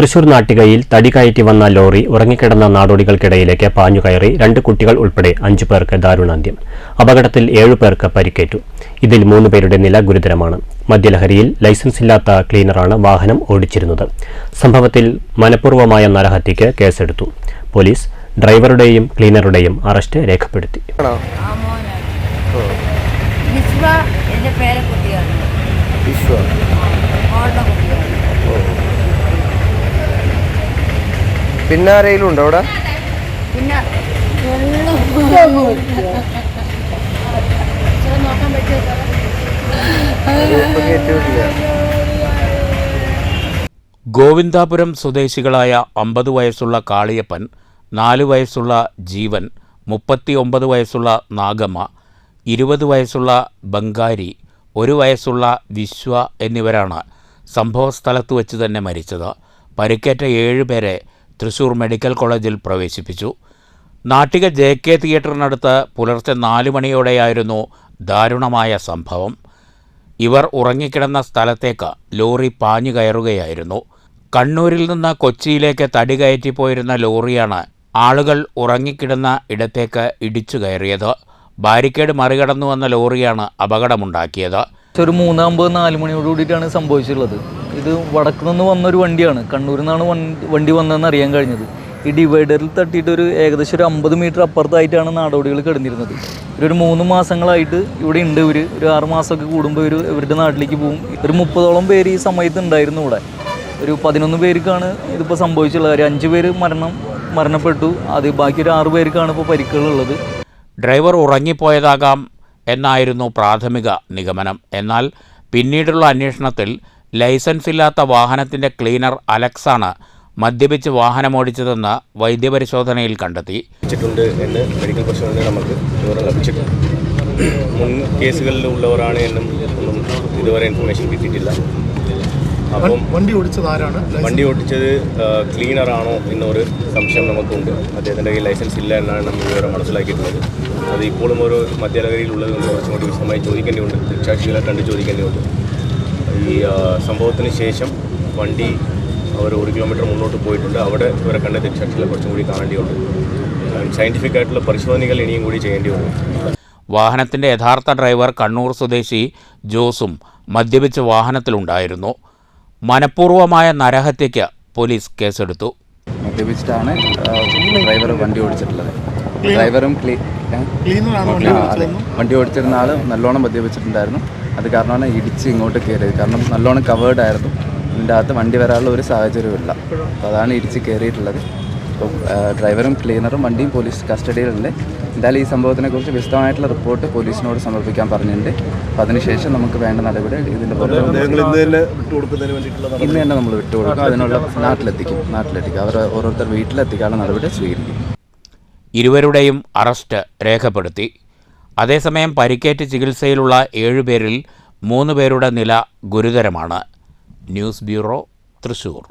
തൃശൂർ നാട്ടികയിൽ തടി കയറ്റി വന്ന ലോറി ഉറങ്ങിക്കിടന്ന നാടോടികൾക്കിടയിലേക്ക് പാഞ്ഞുകയറി 2 കുട്ടികൾ ഉൾപ്പെടെ 5 പേർക്ക് ദാരുണാന്ത്യം. അപകടത്തിൽ 7 പേർക്ക് പരിക്കേറ്റു. ഇതിൽ 3 പേരുടെ നില ഗുരുതരമാണ്. മദ്യലഹരിയിൽ ലൈസൻസില്ലാത്ത ക്ലീനറാണ് വാഹനം ഓടിച്ചിരുന്നത്. സംഭവത്തിൽ മനഃപൂർവ്വമായ നരഹത്യയ്ക്ക് കേസെടുത്തു. പോലീസ് ഡ്രൈവറുടെയും ക്ലീനറുടെയും അറസ്റ്റ് രേഖപ്പെടുത്തി. പിന്നെ ആരെങ്കിലും ഉണ്ടോ അവിടെ? ഗോവിന്ദാപുരം സ്വദേശികളായ 50 വയസ്സുള്ള കാളിയപ്പൻ, 4 വയസ്സുള്ള ജീവൻ, 39 വയസ്സുള്ള നാഗമ്മ, 20 വയസ്സുള്ള ബംഗാരി, 1 വയസ്സുള്ള വിശ്വ എന്നിവരാണ് സംഭവസ്ഥലത്ത് വെച്ച് തന്നെ മരിച്ചത്. പരിക്കേറ്റ 7 പേരെ തൃശൂർ മെഡിക്കൽ കോളേജിൽ പ്രവേശിപ്പിച്ചു. നാട്ടിക JK തിയേറ്ററിനടുത്ത് പുലർച്ചെ 4 മണിയോടെയായിരുന്നു ദാരുണമായ സംഭവം. ഇവർ ഉറങ്ങിക്കിടന്ന സ്ഥലത്തേക്ക് ലോറി പാഞ്ഞു കയറുകയായിരുന്നു. കണ്ണൂരിൽ നിന്ന് കൊച്ചിയിലേക്ക് തടി കയറ്റിപ്പോയിരുന്ന ലോറിയാണ് ആളുകൾ ഉറങ്ങിക്കിടന്ന ഇടത്തേക്ക് ഇടിച്ചു കയറിയത്. ബാരിക്കേഡ് മറികടന്നു വന്ന ലോറിയാണ് അപകടമുണ്ടാക്കിയത്. ഒരു 3:50-4 മണിയോട് കൂടിയിട്ടാണ് സംഭവിച്ചിട്ടുള്ളത്. ഇത് വടക്ക് നിന്ന് വന്നൊരു വണ്ടിയാണ്. കണ്ണൂരിൽ നിന്നാണ് വണ്ടി വന്നതെന്ന് അറിയാൻ കഴിഞ്ഞത്. ഈ ഡിവൈഡറിൽ തട്ടിയിട്ട് ഏകദേശം ഒരു 50 മീറ്റർ അപ്പുറത്തായിട്ടാണ് നാടോടികൾ കിടന്നിരുന്നത്. ഒരു 3 മാസങ്ങളായിട്ട് ഇവിടെ ഉണ്ട്. ഒരു 6 മാസമൊക്കെ കൂടുമ്പോൾ ഇവരുടെ നാട്ടിലേക്ക് പോകും. ഒരു 30ഓളം പേര് ഈ സമയത്ത് ഉണ്ടായിരുന്നു ഇവിടെ. ഒരു 11 പേർക്കാണ് ഇതിപ്പോൾ സംഭവിച്ചുള്ളത്. ഒരു 5 പേര് മരണപ്പെട്ടു. ബാക്കി ഒരു 6 പേർക്കാണ് ഇപ്പോൾ പരിക്കുകളുള്ളത്. ഡ്രൈവർ ഉറങ്ങിപ്പോയതാകാം എന്നായിരുന്നു പ്രാഥമിക നിഗമനം. എന്നാൽ പിന്നീടുള്ള അന്വേഷണത്തിൽ ലൈസൻസ് ഇല്ലാത്ത വാഹനത്തിൻ്റെ ക്ലീനർ അലക്സാണ് മദ്യപിച്ച് വാഹനമോടിച്ചതെന്ന് വൈദ്യപരിശോധനയിൽ കണ്ടെത്തി. എന്ന് മെഡിക്കൽ പരിശോധനയിൽ നമുക്ക് വിവരം ലഭിച്ചിട്ടുണ്ട്. മുൻ കേസുകളിൽ ഉള്ളവരാണ് എന്നും ഒന്നും ഇതുവരെ ഇൻഫർമേഷൻ കിട്ടിയിട്ടില്ല. അപ്പം വണ്ടി ഓടിച്ചത് ക്ലീനറാണോ എന്നൊരു സംശയം നമുക്കുണ്ട്. അദ്ദേഹത്തിൻ്റെ കയ്യിൽ ലൈസൻസ് ഇല്ല എന്നാണ് നമ്മൾ വിവരം മനസ്സിലാക്കിയിട്ടുള്ളത്. അത് ഇപ്പോഴും ഒരു മദ്യലഹരിയിലുള്ളത് കൊണ്ട് കുറച്ചും കൂടി വിശദമായി ചോദിക്കേണ്ടിയുണ്ട്. ദൃക്സാക്ഷികളെ കണ്ട് ചോദിക്കേണ്ടിയുണ്ട്. ഈ സംഭവത്തിന് ശേഷം വണ്ടി അവർ 1 കിലോമീറ്റർ മുന്നോട്ട് പോയിട്ടുണ്ട്. അവിടെ ഇവരെ കണ്ട ദൃക്സാക്ഷികളെ കുറച്ചും കൂടി കാണേണ്ടിയുണ്ട്. സയൻറ്റിഫിക് ആയിട്ടുള്ള പരിശോധനകൾ ഇനിയും കൂടി ചെയ്യേണ്ടിയുണ്ട്. വാഹനത്തിൻ്റെ യഥാർത്ഥ ഡ്രൈവർ കണ്ണൂർ സ്വദേശി ജോസും മദ്യപിച്ച് വാഹനത്തിലുണ്ടായിരുന്നു. മനഃപൂർവ്വമായ നരഹത്യയ്ക്ക് പോലീസ് കേസെടുത്തു. മദ്യപിച്ചിട്ടാണ് ഡ്രൈവർ വണ്ടി ഓടിച്ചിട്ടുള്ളത്. ഡ്രൈവറും വണ്ടി ഓടിച്ചിരുന്ന ആൾ നല്ലോണം മദ്യപിച്ചിട്ടുണ്ടായിരുന്നു. അത് കാരണമാണ് ഇടിച്ച് ഇങ്ങോട്ട് കയറിയത്. കാരണം നല്ലോണം കവേർഡ് ആയിരുന്നു. ഇതിൻ്റെ അകത്ത് വണ്ടി വരാനുള്ള ഒരു സാഹചര്യമില്ല. അപ്പോൾ അതാണ് ഇടിച്ച് കയറിയിട്ടുള്ളത്. അപ്പോൾ ഡ്രൈവറും ക്ലീനറും വണ്ടിയും പോലീസ് കസ്റ്റഡിയിലുണ്ട്. എന്തായാലും ഈ സംഭവത്തിനെക്കുറിച്ച് വിശദമായിട്ടുള്ള റിപ്പോർട്ട് പോലീസിനോട് സമർപ്പിക്കാൻ പറഞ്ഞിട്ടുണ്ട്. അപ്പോൾ അതിനുശേഷം നമുക്ക് വേണ്ട നടപടി ഇതിൻ്റെ ഇന്ന് തന്നെ നമ്മൾ വിട്ടുകൊടുക്കും. അതിനുള്ള നാട്ടിലെത്തിക്കും. അവർ ഓരോരുത്തർ വീട്ടിലെത്തിക്കാനുള്ള നടപടി സ്വീകരിക്കും. ഇരുവരുടെയും അറസ്റ്റ് രേഖപ്പെടുത്തി. അതേസമയം പരിക്കേറ്റ് ചികിത്സയിലുള്ള 7 പേരിൽ 3 പേരുടെ നില ഗുരുതരമാണ്. News bureau, Thrissur.